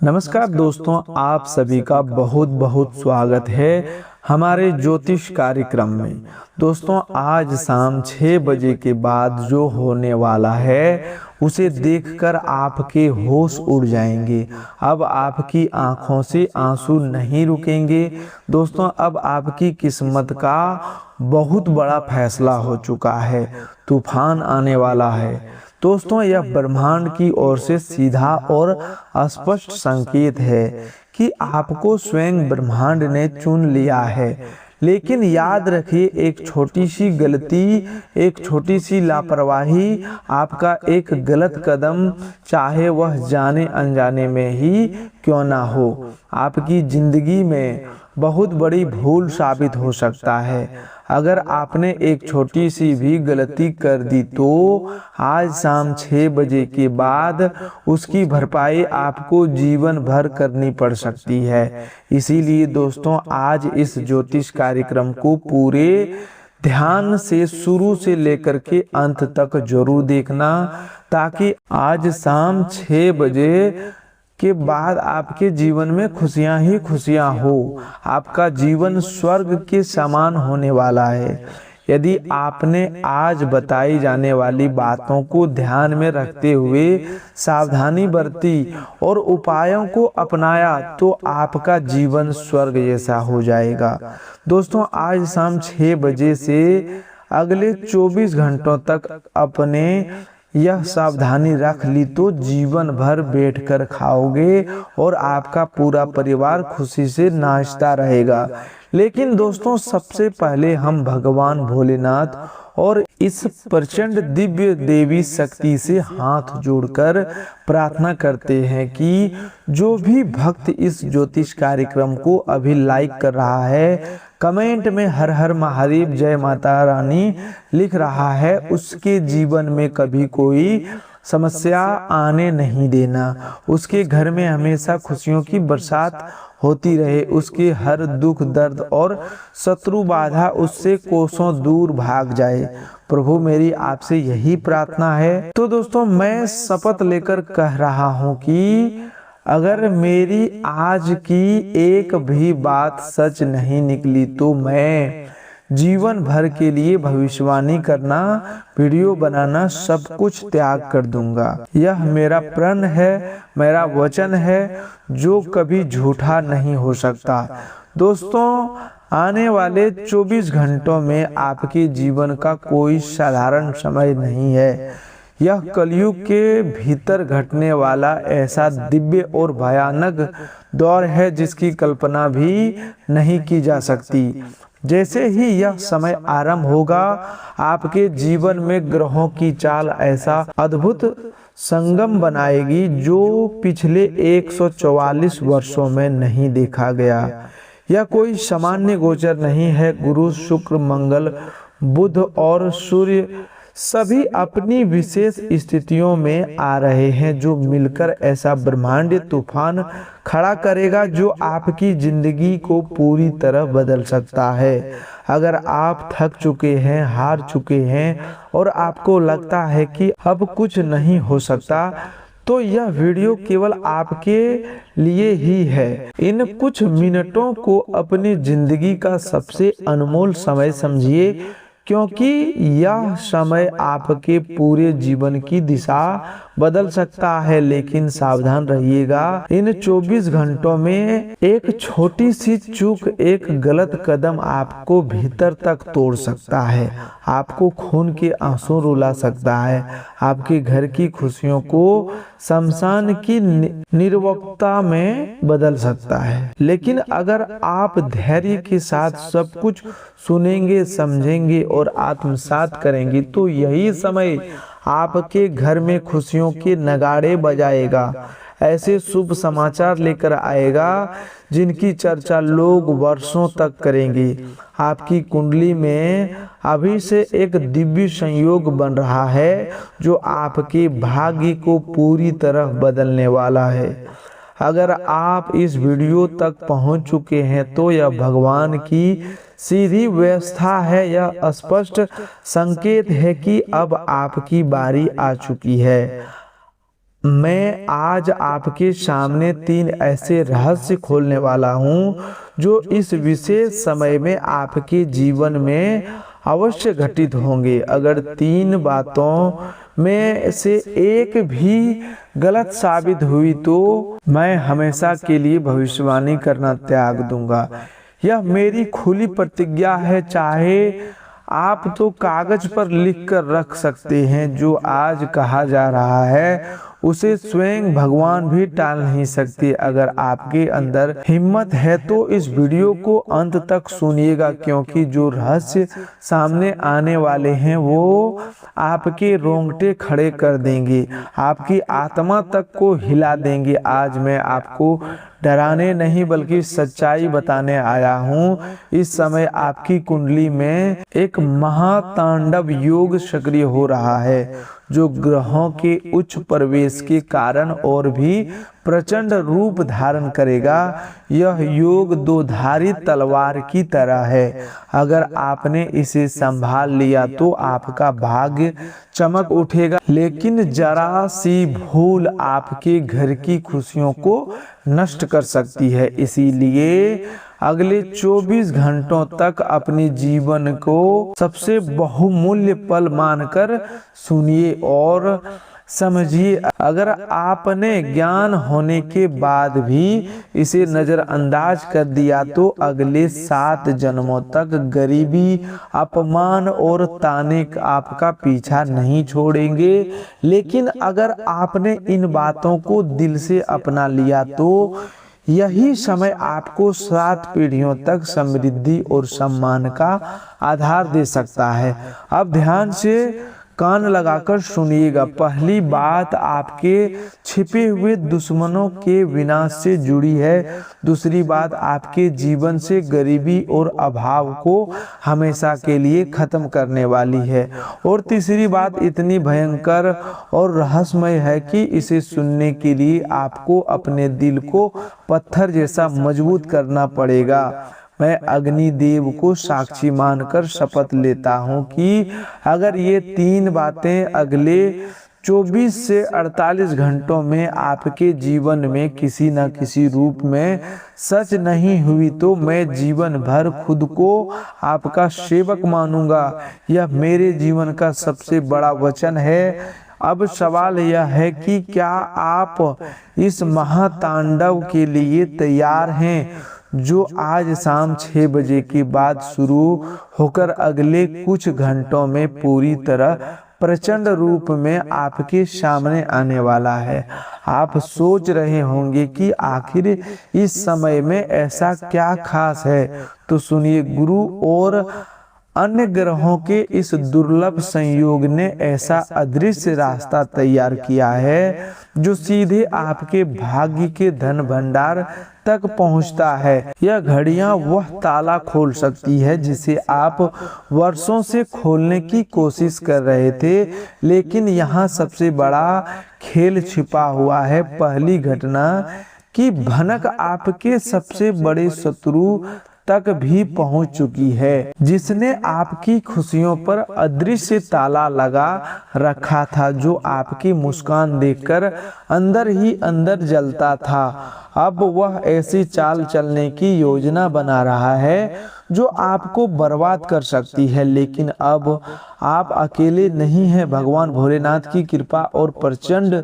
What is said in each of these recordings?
नमस्कार दोस्तों, आप सभी का बहुत बहुत स्वागत है हमारे ज्योतिष कार्यक्रम में। दोस्तों, आज शाम 6 बजे के बाद जो होने वाला है उसे देखकर आपके होश उड़ जाएंगे। अब आपकी आंखों से आंसू नहीं रुकेंगे। दोस्तों, अब आपकी किस्मत का बहुत बड़ा फैसला हो चुका है। तूफान आने वाला है। दोस्तों, यह ब्रह्मांड की ओर से सीधा और स्पष्ट संकेत है कि आपको स्वयं ब्रह्मांड ने चुन लिया है। लेकिन याद रखिए, एक छोटी सी गलती, एक छोटी सी लापरवाही, आपका एक गलत कदम, चाहे वह जाने अनजाने में ही क्यों ना हो, आपकी जिंदगी में बहुत बड़ी भूल साबित हो सकता है। अगर आपने एक छोटी सी भी गलती कर दी तो आज शाम 6 बजे के बाद उसकी भरपाई आपको जीवन भर करनी पड़ सकती है। इसीलिए दोस्तों, आज इस ज्योतिष कार्यक्रम को पूरे ध्यान से शुरू से लेकर के अंत तक जरूर देखना, ताकि आज शाम 6 बजे के बाद आपके जीवन में खुशियां ही खुशियां हो। आपका जीवन स्वर्ग के समान होने वाला है। यदि आपने आज बताई जाने वाली बातों को ध्यान में रखते हुए सावधानी बरती और उपायों को अपनाया तो आपका जीवन स्वर्ग जैसा हो जाएगा। दोस्तों, आज शाम 6 बजे से अगले 24 घंटों तक अपने यह सावधानी रख ली तो जीवन भर बैठकर खाओगे और आपका पूरा परिवार खुशी से नाचता रहेगा। लेकिन दोस्तों, सबसे पहले हम भगवान भोलेनाथ और इस प्रचंड दिव्य देवी शक्ति से हाथ जोड़कर प्रार्थना करते हैं कि जो भी भक्त इस ज्योतिष कार्यक्रम को अभी लाइक कर रहा है, कमेंट में हर हर महादेव जय माता रानी लिख रहा है, उसके जीवन में कभी कोई समस्या आने नहीं देना। उसके घर में हमेशा खुशियों की बरसात होती रहे। उसके हर दुख दर्द और शत्रु बाधा उससे कोसों दूर भाग जाए। प्रभु, मेरी आपसे यही प्रार्थना है। तो दोस्तों, मैं शपथ लेकर कह रहा हूँ कि अगर मेरी आज की एक भी बात सच नहीं निकली तो मैं जीवन भर के लिए भविष्यवाणी करना, वीडियो बनाना, सब कुछ त्याग कर दूंगा। यह मेरा प्रण है, मेरा वचन है जो कभी झूठा नहीं हो सकता। दोस्तों, आने वाले 24 घंटों में आपके जीवन का कोई साधारण समय नहीं है। यह कलयुग के भीतर घटने वाला ऐसा दिव्य और भयानक दौर है जिसकी कल्पना भी नहीं की जा सकती। जैसे ही यह समय आरंभ होगा, आपके जीवन में ग्रहों की चाल ऐसा अद्भुत संगम बनाएगी जो पिछले 144 वर्षों में नहीं देखा गया। यह कोई सामान्य गोचर नहीं है। गुरु, शुक्र, मंगल, बुध और सूर्य सभी अपनी विशेष स्थितियों में आ रहे हैं जो मिलकर ऐसा ब्रह्मांडीय तूफान खड़ा करेगा जो आपकी जिंदगी को पूरी तरह बदल सकता है। अगर आप थक चुके हैं, हार चुके हैं और आपको लगता है कि अब कुछ नहीं हो सकता, तो यह वीडियो केवल आपके लिए ही है। इन कुछ मिनटों को अपनी जिंदगी का सबसे अनमोल समय समझिए, क्योंकि यह समय आपके पूरे जीवन की दिशा बदल सकता है। लेकिन सावधान रहिएगा, इन 24 घंटों में एक छोटी सी चूक, एक गलत कदम आपको भीतर तक तोड़ सकता है, आपको खून के आंसू रुला सकता है, आपके घर की खुशियों को शमशान की निर्वक्ता में बदल सकता है। लेकिन अगर आप धैर्य के साथ सब कुछ सुनेंगे, समझेंगे और आत्मसात करेंगे तो यही समय आपके घर में खुशियों के नगाड़े बजाएगा, ऐसे शुभ समाचार लेकर आएगा जिनकी चर्चा लोग वर्षों तक करेंगे। आपकी कुंडली में अभी से एक दिव्य संयोग बन रहा है जो आपके भाग्य को पूरी तरह बदलने वाला है। अगर आप इस वीडियो तक पहुंच चुके हैं तो यह भगवान की सीधी व्यवस्था है। यह स्पष्ट संकेत है कि अब आपकी बारी आ चुकी है। मैं आज आपके सामने 3 ऐसे रहस्य खोलने वाला हूँ जो इस विशेष समय में आपके जीवन में अवश्य घटित होंगे। अगर 3 बातों में से एक भी गलत साबित हुई तो मैं हमेशा के लिए भविष्यवाणी करना त्याग दूंगा। यह मेरी खुली प्रतिज्ञा है। चाहे आप तो कागज पर लिख कर रख सकते हैं, जो आज कहा जा रहा है उसे स्वयं भगवान भी टाल नहीं सकते। अगर आपके अंदर हिम्मत है तो इस वीडियो को अंत तक सुनिएगा, क्योंकि जो रहस्य सामने आने वाले हैं वो आपके रोंगटे खड़े कर देंगे, आपकी आत्मा तक को हिला देंगे। आज मैं आपको डराने नहीं बल्कि सच्चाई बताने आया हूँ। इस समय आपकी कुंडली में एक महातांडव योग सक्रिय हो रहा है, जो ग्रहों के उच्च प्रवेश के कारण और भी प्रचंड रूप धारण करेगा। यह योग 2धारी तलवार की तरह है। अगर आपने इसे संभाल लिया तो आपका भाग्य चमक उठेगा, लेकिन जरा सी भूल आपके घर की खुशियों को नष्ट कर सकती है। इसीलिए अगले 24 घंटों तक अपने जीवन को सबसे बहुमूल्य पल मानकर सुनिए और समझिए। अगर आपने ज्ञान होने के बाद भी इसे नजरअंदाज कर दिया तो अगले 7 जन्मों तक गरीबी, अपमान और ताने आपका पीछा नहीं छोड़ेंगे। लेकिन अगर आपने इन बातों को दिल से अपना लिया तो यही समय आपको 7 पीढ़ियों तक समृद्धि और सम्मान का आधार दे सकता है। अब ध्यान से कान लगाकर सुनिएगा। पहली बात आपके छिपे हुए दुश्मनों के विनाश से जुड़ी है। दूसरी बात आपके जीवन से गरीबी और अभाव को हमेशा के लिए खत्म करने वाली है। और तीसरी बात इतनी भयंकर और रहस्यमय है कि इसे सुनने के लिए आपको अपने दिल को पत्थर जैसा मजबूत करना पड़ेगा। मैं अग्निदेव को साक्षी मानकर शपथ लेता हूँ कि अगर ये 3 बातें अगले 24 से 48 घंटों में आपके जीवन में किसी न किसी रूप में सच नहीं हुई तो मैं जीवन भर खुद को आपका सेवक मानूंगा। यह मेरे जीवन का सबसे बड़ा वचन है। अब सवाल यह है कि क्या आप इस महातांडव के लिए तैयार हैं, जो आज शाम 6 बजे के बाद शुरू होकर अगले कुछ घंटों में पूरी तरह प्रचंड रूप में आपके सामने आने वाला है। आप सोच रहे होंगे कि आखिर इस समय में ऐसा क्या खास है, तो सुनिए। गुरु और अन्य ग्रहों के इस दुर्लभ संयोग ने ऐसा अदृश्य रास्ता तैयार किया है जो सीधे आपके भाग्य के धन भंडार तक पहुंचता है। यह घड़ियां वह ताला खोल सकती है जिसे आप वर्षों से खोलने की कोशिश कर रहे थे, लेकिन यहाँ सबसे बड़ा खेल छिपा हुआ है। पहली घटना की भनक आपके सबसे बड़े शत्रु तक भी पहुंच चुकी है, जिसने आपकी खुशियों पर अदृश्य ताला लगा रखा था, जो आपकी मुस्कान देखकर अंदर ही अंदर जलता था। अब वह ऐसी चाल चलने की योजना बना रहा है जो आपको बर्बाद कर सकती है। लेकिन अब आप अकेले नहीं हैं। भगवान भोलेनाथ की कृपा और प्रचंड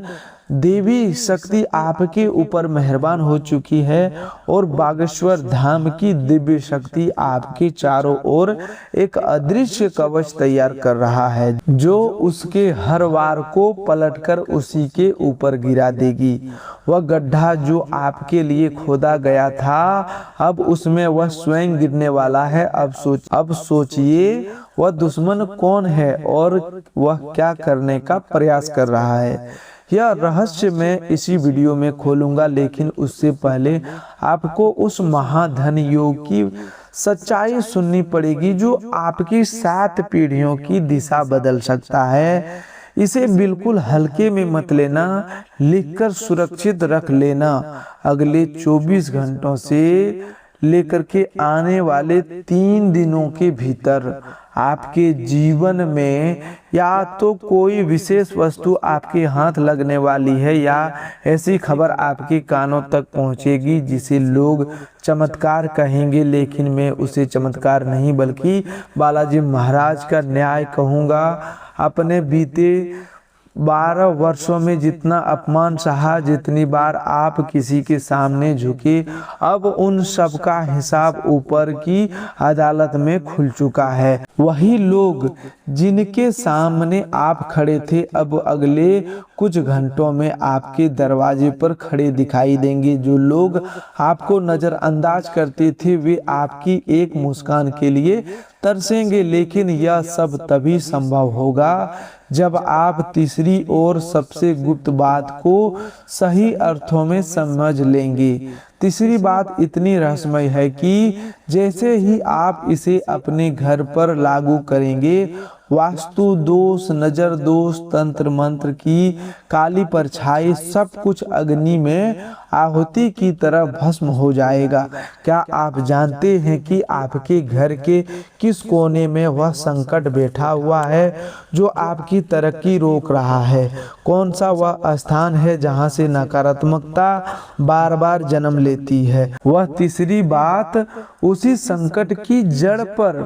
देवी शक्ति आपके ऊपर मेहरबान हो चुकी है और बागेश्वर धाम की दिव्य शक्ति आपके चारों ओर एक अदृश्य कवच तैयार कर रहा है, जो उसके हर वार को पलटकर उसी के ऊपर गिरा देगी। वह गड्ढा जो आपके लिए खोदा गया था, अब उसमें वह स्वयं गिरने वाला है। अब सोचिए वह दुश्मन कौन है और वह क्या करने का प्रयास कर रहा है। यह रहस्य मैं इसी वीडियो में खोलूंगा, लेकिन उससे पहले आपको उस महाधन योग की सच्चाई सुननी पड़ेगी जो आपकी 7 पीढ़ियों की दिशा बदल सकता है। इसे बिल्कुल हल्के में मत लेना, लिखकर सुरक्षित रख लेना। अगले 24 घंटों से लेकर के आने वाले 3 दिनों के भीतर आपके जीवन में या तो कोई विशेष वस्तु आपके हाथ लगने वाली है या ऐसी खबर आपके कानों तक पहुंचेगी जिसे लोग चमत्कार कहेंगे, लेकिन मैं उसे चमत्कार नहीं बल्कि बालाजी महाराज का न्याय कहूँगा। अपने बीते 12 वर्षों में जितना अपमान सहा, जितनी बार आप किसी के सामने झुके, अब उन सब का हिसाब ऊपर की अदालत में खुल चुका है। वही लोग जिनके सामने आप खड़े थे अब अगले कुछ घंटों में आपके दरवाजे पर खड़े दिखाई देंगे। जो लोग आपको नजरअंदाज करते थे वे आपकी एक मुस्कान के लिए तरसेंगे, लेकिन यह सब तभी संभव होगा जब आप तीसरी और सबसे गुप्त बात को सही अर्थों में समझ लेंगे। तीसरी बात इतनी रहस्यमय है कि जैसे ही आप इसे अपने घर पर लागू करेंगे, वास्तु दोष, नजर दोष, तंत्र मंत्र की काली परछाई सब कुछ अग्नि में आहुति की तरह भस्म हो जाएगा। क्या आप जानते हैं कि आपके घर के किस कोने में वह संकट बैठा हुआ है जो आपकी तरक्की रोक रहा है? कौन सा वह स्थान है जहां से नकारात्मकता बार बार जन्म लेती है? वह तीसरी बात उसी संकट की जड़ पर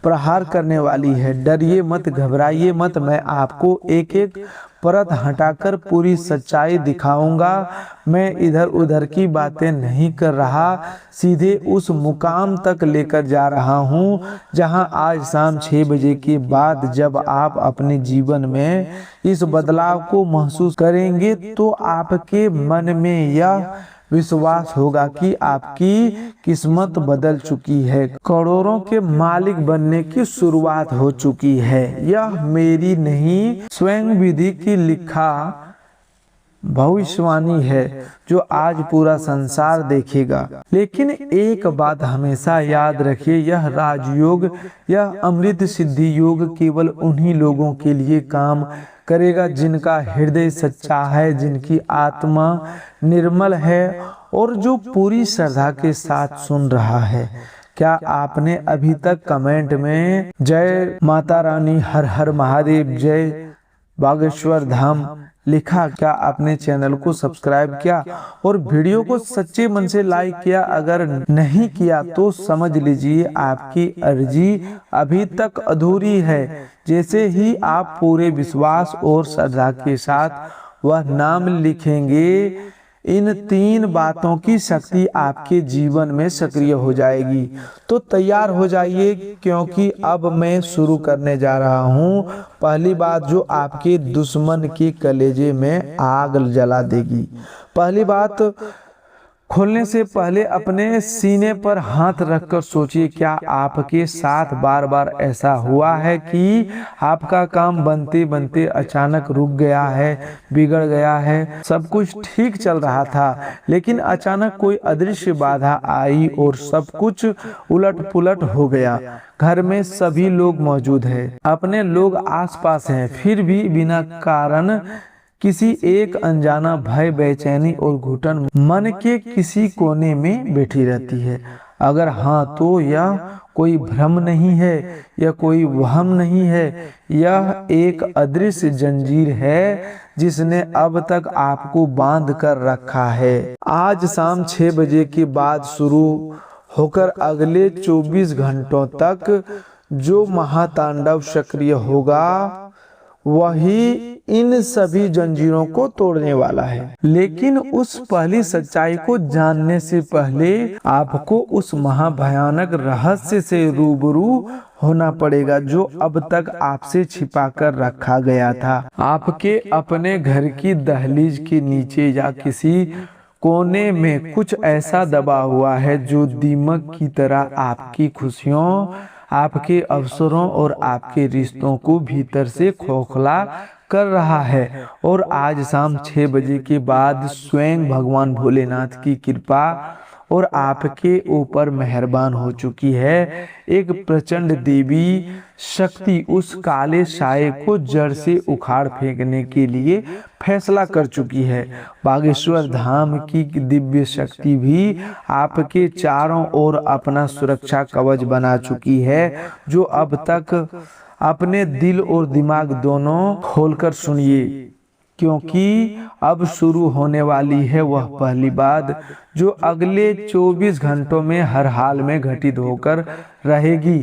प्रहार करने वाली है। डरिए मत, घबराइए मत, मैं आपको एक एक परत हटाकर पूरी सच्चाई दिखाऊंगा। मैं इधर उधर की बातें नहीं कर रहा, सीधे उस मुकाम तक लेकर जा रहा हूं जहां आज शाम 6 बजे के बाद जब आप अपने जीवन में इस बदलाव को महसूस करेंगे तो आपके मन में यह विश्वास होगा कि आपकी किस्मत बदल चुकी है, करोड़ों के मालिक बनने की शुरुआत हो चुकी है। यह मेरी नहीं, स्वयं विधि की लिखा भविष्यवाणी है जो आज पूरा संसार देखेगा। लेकिन एक बात हमेशा याद रखिए, यह राजयोग, यह अमृत सिद्धि योग केवल उन्हीं लोगों के लिए काम करेगा जिनका हृदय सच्चा है, जिनकी आत्मा निर्मल है और जो पूरी श्रद्धा के साथ सुन रहा है। क्या आपने अभी तक कमेंट में जय माता रानी, हर हर महादेव, जय बागेश्वर धाम लिखा? क्या आपने चैनल को सब्सक्राइब किया और वीडियो को सच्चे मन से लाइक किया? अगर नहीं किया तो समझ लीजिए आपकी अर्जी अभी तक अधूरी है। जैसे ही आप पूरे विश्वास और श्रद्धा के साथ वह नाम लिखेंगे, इन 3 बातों की शक्ति आपके जीवन में सक्रिय हो जाएगी। तो तैयार हो जाइए, क्योंकि अब मैं शुरू करने जा रहा हूं। पहली बात जो आपके दुश्मन के कलेजे में आग जला देगी। पहली बात, खोलने से पहले अपने सीने पर हाथ रखकर सोचिए, क्या आपके साथ बार बार ऐसा हुआ है कि आपका काम बनते बनते अचानक रुक गया है, बिगड़ गया है? सब कुछ ठीक चल रहा था लेकिन अचानक कोई अदृश्य बाधा आई और सब कुछ उलट पुलट हो गया। घर में सभी लोग मौजूद हैं, अपने लोग आसपास हैं, फिर भी बिना कारण किसी एक अनजाना भय, बेचैनी और घुटन मन के किसी कोने में बैठी रहती है। अगर हाँ तो यह कोई भ्रम नहीं है, यह कोई वहम नहीं है, यह एक अदृश्य जंजीर है जिसने अब तक आपको बांध कर रखा है। आज शाम 6 बजे के बाद शुरू होकर अगले 24 घंटों तक जो महातांडव सक्रिय होगा वही इन सभी जंजीरों को तोड़ने वाला है। लेकिन उस पहली सच्चाई को जानने से पहले आपको उस महाभयानक रहस्य से रूबरू होना पड़ेगा जो अब तक आपसे छिपा कर रखा गया था। आपके अपने घर की दहलीज के नीचे या किसी कोने में कुछ ऐसा दबा हुआ है जो दीमक की तरह आपकी खुशियों, आपके अवसरों और आपके रिश्तों को भीतर से खोखला कर रहा है। और आज शाम 6 बजे के बाद स्वयं भगवान भोलेनाथ की कृपा और आपके ऊपर मेहरबान हो चुकी है। एक प्रचंड देवी शक्ति उस काले साये को जड़ से उखाड़ फेंकने के लिए फैसला कर चुकी है। बागेश्वर धाम की दिव्य शक्ति भी आपके चारों ओर अपना सुरक्षा कवच बना चुकी है। जो अब तक अपने दिल और दिमाग दोनों खोलकर सुनिए, क्योंकि अब शुरू होने वाली है वह पहली बात जो अगले 24 घंटों में हर हाल में घटित होकर रहेगी।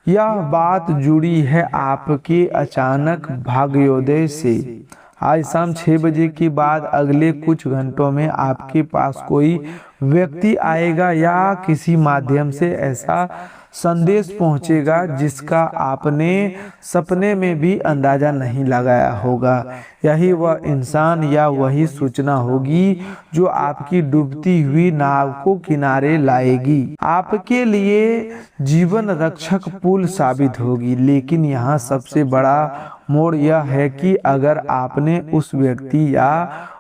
यह बात जुड़ी है आपके अचानक भाग्योदय से। आज शाम 6 बजे के बाद अगले कुछ घंटों में आपके पास कोई व्यक्ति आएगा या किसी माध्यम से ऐसा संदेश पहुंचेगा जिसका आपने सपने में भी अंदाजा नहीं लगाया होगा। यही वह इंसान या वही सूचना होगी जो आपकी डूबती हुई नाव को किनारे लाएगी, आपके लिए जीवन रक्षक पुल साबित होगी। लेकिन यहाँ सबसे बड़ा मोड़ यह है कि अगर आपने उस व्यक्ति या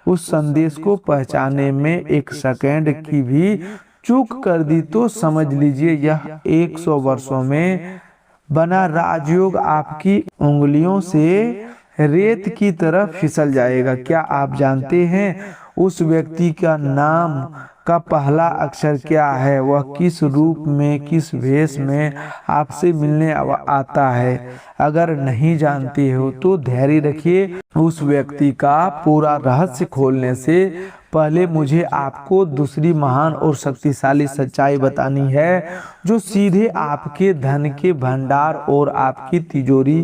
उस संदेश को पहचानने में एक सेकंड की भी चूक कर दी तो समझ लीजिए यह 100 वर्षों में बना राजयोग आपकी उंगलियों से रेत की तरह फिसल जाएगा। क्या आप जानते हैं उस व्यक्ति का नाम का पहला अक्षर क्या है? वह किस रूप में, किस वेश में आपसे मिलने आता है? अगर नहीं जानते हो तो धैर्य रखिए। उस व्यक्ति का पूरा रहस्य खोलने से पहले मुझे आपको दूसरी महान और शक्तिशाली सच्चाई बतानी है जो सीधे आपके धन के भंडार और आपकी तिजोरी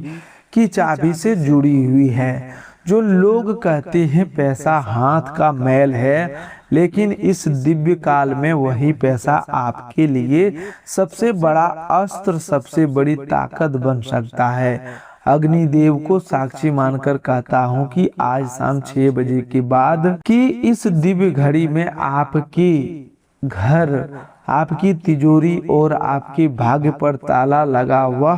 की चाबी से जुड़ी हुई है। जो लोग कहते हैं पैसा हाथ का मैल है, लेकिन इस दिव्य काल में वही पैसा आपके लिए सबसे बड़ा अस्त्र, सबसे बड़ी ताकत बन सकता है। अग्निदेव को साक्षी मानकर कहता हूँ कि आज शाम 6 बजे के बाद की इस दिव्य घड़ी में आपके घर, आपकी तिजोरी और आपके भाग्य पर ताला लगा हुआ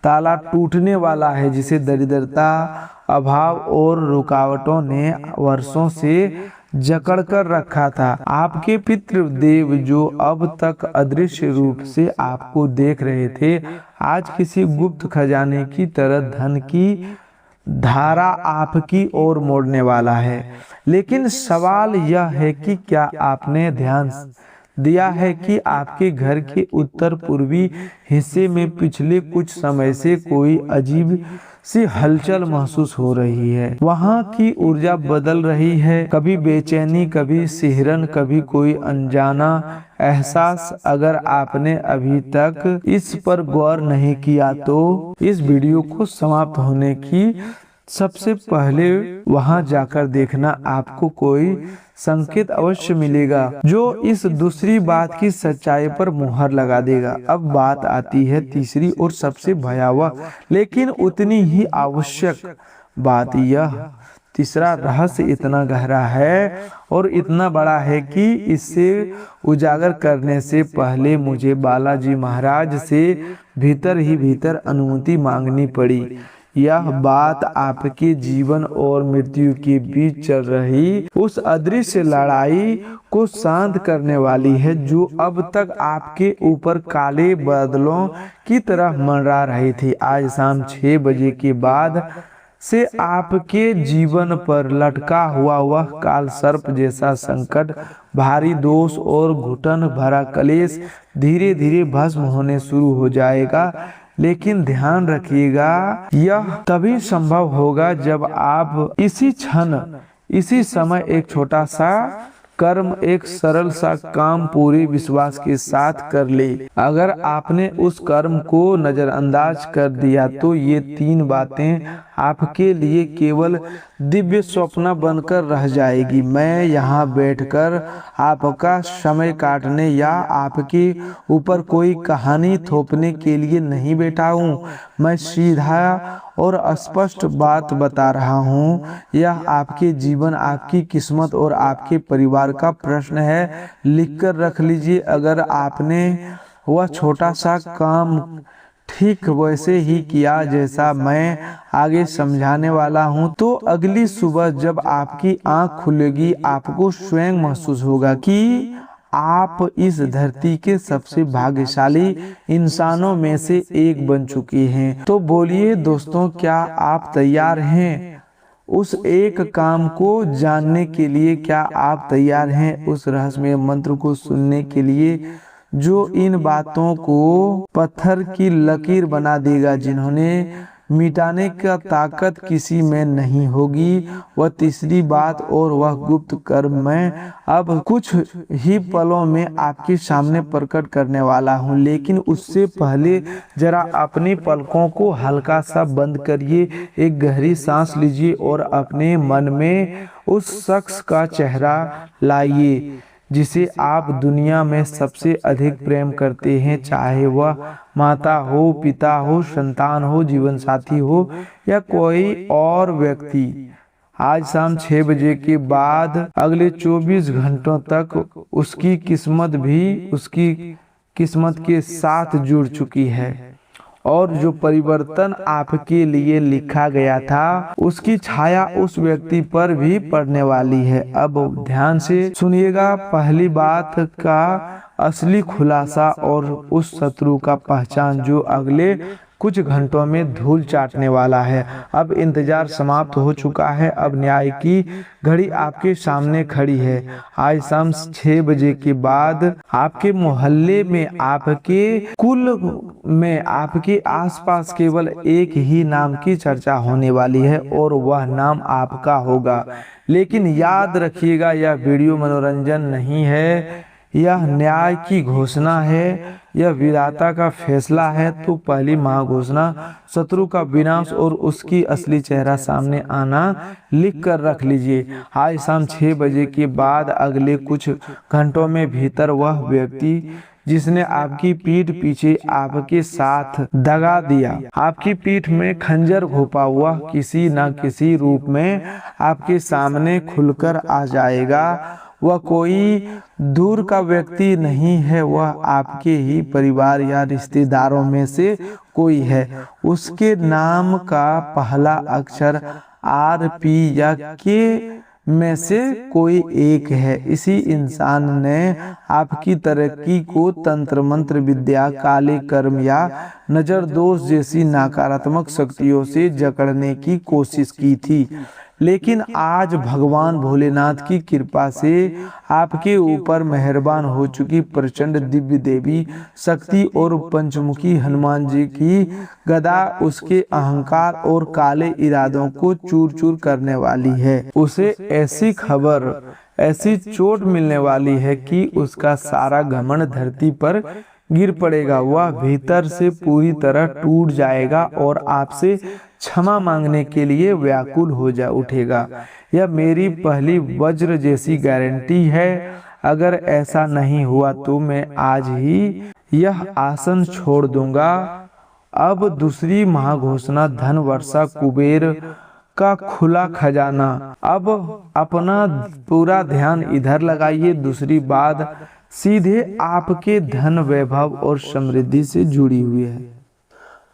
ताला टूटने वाला है, जिसे दरिद्रता, अभाव और रुकावटों ने वर्षों से जकड़ कर रखा था। आपके पितृदेव जो अब तक अदृश्य रूप से आपको देख रहे थे, आज किसी गुप्त खजाने की तरह धन की धारा आपकी ओर मोड़ने वाला है। लेकिन सवाल यह है कि क्या आपने ध्यान दिया है कि आपके घर के उत्तर पूर्वी हिस्से में पिछले कुछ समय से कोई अजीब सी हलचल महसूस हो रही है। वहाँ की ऊर्जा बदल रही है, कभी बेचैनी, कभी सिहरन, कभी कोई अनजाना एहसास। अगर आपने अभी तक इस पर गौर नहीं किया तो इस वीडियो को समाप्त होने की सबसे पहले वहां जाकर देखना, आपको कोई संकेत अवश्य मिलेगा जो इस दूसरी बात की सच्चाई पर मुहर लगा देगा। अब बात आती है तीसरी और सबसे भयावह लेकिन उतनी ही आवश्यक बात। यह तीसरा रहस्य इतना गहरा है और इतना बड़ा है कि इसे उजागर करने से पहले मुझे बालाजी महाराज से भीतर ही भीतर अनुमति मांगनी पड़ी। यह बात आपके जीवन और मृत्यु के बीच चल रही उस अदृश्य लड़ाई को शांत करने वाली है जो अब तक आपके ऊपर काले बादलों की तरह मंडरा रही थी। आज शाम 6 बजे के बाद से आपके जीवन पर लटका हुआ वह काल सर्प जैसा संकट, भारी दोष और घुटन भरा कलेश धीरे धीरे भस्म होने शुरू हो जाएगा। लेकिन ध्यान रखिएगा, यह तभी संभव होगा जब आप इसी क्षण, इसी समय एक छोटा सा कर्म, एक सरल सा काम पूरे विश्वास के साथ कर ले। अगर आपने उस कर्म को नजरअंदाज कर दिया तो ये 3 बातें आपके लिए केवल दिव्य स्वप्न बनकर रह जाएगी। मैं यहाँ बैठकर आपका समय काटने या आपके ऊपर कोई कहानी थोपने के लिए नहीं बैठा हूँ। मैं सीधा और स्पष्ट बात बता रहा हूँ। यह आपके जीवन, आपकी किस्मत और आपके परिवार का प्रश्न है। लिखकर रख लीजिए। अगर आपने वह छोटा सा काम ठीक वैसे ही किया जैसा मैं आगे समझाने वाला हूँ, तो अगली सुबह जब आपकी आंख खुलेगी आपको स्वयं महसूस होगा कि आप इस धरती के सबसे भाग्यशाली इंसानों में से एक बन चुके हैं। तो बोलिए दोस्तों, क्या आप तैयार हैं उस एक काम को जानने के लिए? क्या आप तैयार हैं उस रहस्यमय मंत्र को सुनने के लिए जो इन बातों को पत्थर की लकीर बना देगा, जिन्होंने मिटाने का ताकत किसी में नहीं होगी? वह तीसरी बात और वह गुप्त कर्म मैं अब कुछ ही पलों में आपके सामने प्रकट करने वाला हूँ। लेकिन उससे पहले जरा अपनी पलकों को हल्का सा बंद करिए, एक गहरी सांस लीजिए और अपने मन में उस शख्स का चेहरा लाइए जिसे आप दुनिया में सबसे अधिक प्रेम करते हैं, चाहे वह माता हो, पिता हो, संतान हो, जीवन साथी हो या कोई और व्यक्ति। आज शाम 6 बजे के बाद अगले 24 घंटों तक उसकी किस्मत भी उसकी किस्मत के साथ जुड़ चुकी है और जो परिवर्तन आपके लिए लिखा गया था उसकी छाया उस व्यक्ति पर भी पड़ने वाली है। अब ध्यान से सुनिएगा, पहली बात का असली खुलासा और उस शत्रु का पहचान जो अगले कुछ घंटों में धूल चाटने वाला है। अब इंतजार समाप्त हो चुका है, अब न्याय की घड़ी आपके सामने खड़ी है। आज शाम 6 बजे के बाद आपके मोहल्ले में, आपके कुल में, आपके आसपास केवल एक ही नाम की चर्चा होने वाली है और वह नाम आपका होगा। लेकिन याद रखिएगा, यह वीडियो मनोरंजन नहीं है, यह न्याय की घोषणा है, यह विधाता का फैसला है। तो पहली महाघोषणा, शत्रु का विनाश और उसकी असली चेहरा सामने आना, लिख कर रख लीजिए। आज शाम 6 बजे के बाद अगले कुछ घंटों में भीतर वह व्यक्ति जिसने आपकी पीठ पीछे आपके साथ दगा दिया, आपकी पीठ में खंजर घोंपा हुआ, किसी न किसी रूप में आपके सामने खुलकर आ जाएगा। वह कोई दूर का व्यक्ति नहीं है, वह आपके ही परिवार या रिश्तेदारों में से कोई है। उसके नाम का पहला अक्षर आर, पी या के में से कोई एक है। इसी इंसान ने आपकी तरक्की को तंत्र मंत्र विद्या, काले कर्म या नजर दोष जैसी नकारात्मक शक्तियों से जकड़ने की कोशिश की थी। लेकिन आज भगवान भोलेनाथ की कृपा से आपके ऊपर मेहरबान हो चुकी प्रचंड दिव्य देवी शक्ति और पंचमुखी हनुमान जी की गदा उसके अहंकार और काले इरादों को चूर चूर करने वाली है। उसे ऐसी खबर, ऐसी चोट मिलने वाली है कि उसका सारा घमंड धरती पर गिर पड़ेगा। वह भीतर से पूरी तरह टूट जाएगा और आपसे क्षमा मांगने के लिए व्याकुल हो जा उठेगा। यह मेरी पहली वज्र जैसी गारंटी है। अगर ऐसा नहीं हुआ तो मैं आज ही यह आसन छोड़ दूंगा। अब दूसरी महाघोषणा, धन वर्षा, कुबेर का खुला खजाना। अब अपना पूरा ध्यान इधर लगाइए। दूसरी बात सीधे आपके धन, वैभव और समृद्धि से जुड़ी हुई है।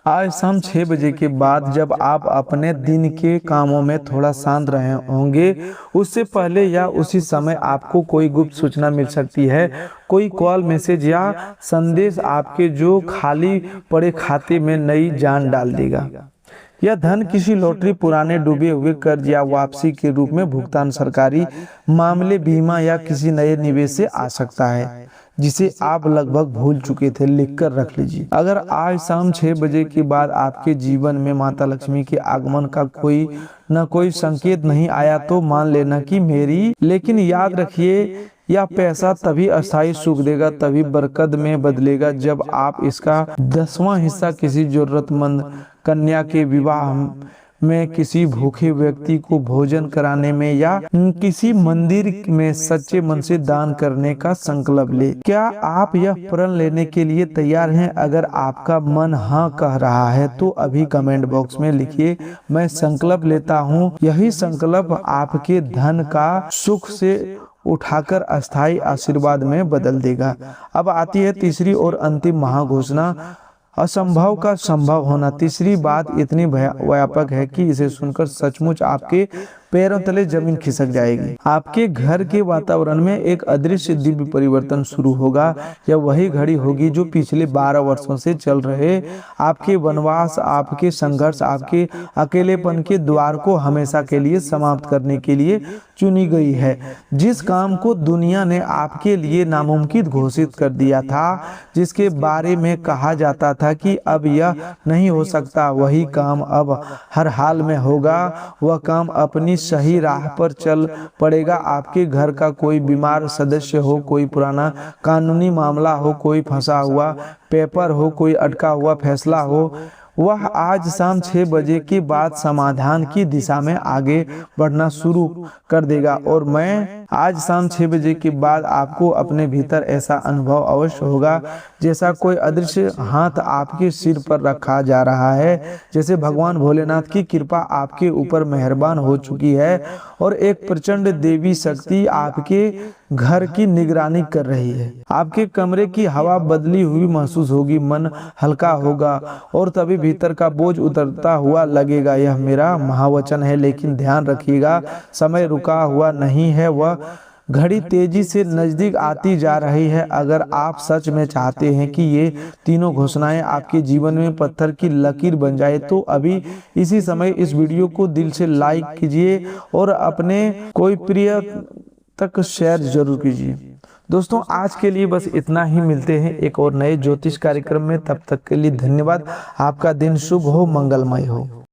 आज शाम 6 बजे के बाद जब आप अपने दिन के कामों में थोड़ा शांत रहे होंगे, उससे पहले या उसी समय आपको कोई गुप्त सूचना मिल सकती है। कोई कॉल, मैसेज या संदेश आपके जो खाली पड़े खाते में नई जान डाल देगा। यह धन किसी लॉटरी, पुराने डूबे हुए कर्ज या वापसी के रूप में भुगतान, सरकारी मामले, बीमा या किसी नए निवेश से आ सकता है जिसे आप लगभग भूल चुके थे। लिखकर रख लीजिए। अगर आज शाम 6 बजे के बाद आपके जीवन में माता लक्ष्मी के आगमन का कोई न कोई संकेत नहीं आया तो मान लेना कि मेरी। लेकिन याद रखिए, यह पैसा तभी अस्थायी सुख देगा, तभी बरकत में बदलेगा जब आप इसका 10वां हिस्सा किसी जरूरतमंद कन्या के विवाह में, किसी भूखे व्यक्ति को भोजन कराने में या किसी मंदिर में सच्चे मन से दान करने का संकल्प ले। क्या आप यह प्रण लेने के लिए तैयार हैं? अगर आपका मन हाँ कह रहा है तो अभी कमेंट बॉक्स में लिखिए, मैं संकल्प लेता हूँ। यही संकल्प आपके धन का सुख से उठाकर अस्थायी आशीर्वाद में बदल देगा। अब आती है तीसरी और अंतिम महाघोषणा, असंभव का संभव होना। तीसरी बात इतनी व्यापक है कि इसे सुनकर सचमुच आपके पैरों तले जमीन खिसक जाएगी। आपके घर के वातावरण में एक अदृश्य दिव्य परिवर्तन शुरू होगा। यह वही घड़ी होगी जो पिछले 12 वर्षों से चल रहे आपके वनवास, आपके संघर्ष, आपके अकेलेपन के द्वार को हमेशा के लिए समाप्त करने के लिए चुनी गई है। जिस काम को दुनिया ने आपके लिए नामुमकिन घोषित कर दिया था, जिसके बारे में कहा जाता था कि अब यह नहीं हो सकता, वही काम अब हर हाल में होगा। वह काम अपनी सही राह पर चल पड़ेगा। आपके घर का कोई बीमार सदस्य हो, कोई पुराना कानूनी मामला हो, कोई फंसा हुआ पेपर हो, कोई अटका हुआ फैसला हो, वह आज शाम 6 बजे के बाद समाधान की दिशा में आगे बढ़ना शुरू कर देगा। और मैं आज शाम 6 बजे के बाद आपको अपने भीतर ऐसा अनुभव अवश्य होगा जैसा कोई अदृश्य हाथ आपके सिर पर रखा जा रहा है, जैसे भगवान भोलेनाथ की कृपा आपके ऊपर मेहरबान हो चुकी है और एक प्रचंड देवी शक्ति आपके घर की निगरानी कर रही है। आपके कमरे की हवा बदली हुई महसूस होगी, मन हल्का होगा और तभी भीतर का बोझ उतरता हुआ लगेगा। यह मेरा महावचन है, लेकिन ध्यान रखिएगा, समय रुका हुआ नहीं है, वह घड़ी तेजी से नजदीक आती जा रही है। अगर आप सच में चाहते हैं कि ये तीनों घोषणाएं आपके जीवन में पत्थर की लकीर बन जाए, तो अभी इसी समय इस वीडियो को दिल से लाइक कीजिए और अपने कोई प्रिय तक शेयर जरूर कीजिए। दोस्तों, आज के लिए बस इतना ही। मिलते हैं एक और नए ज्योतिष कार्यक्रम में। तब तक के लिए धन्यवाद। आपका दिन शुभ हो, मंगलमय हो।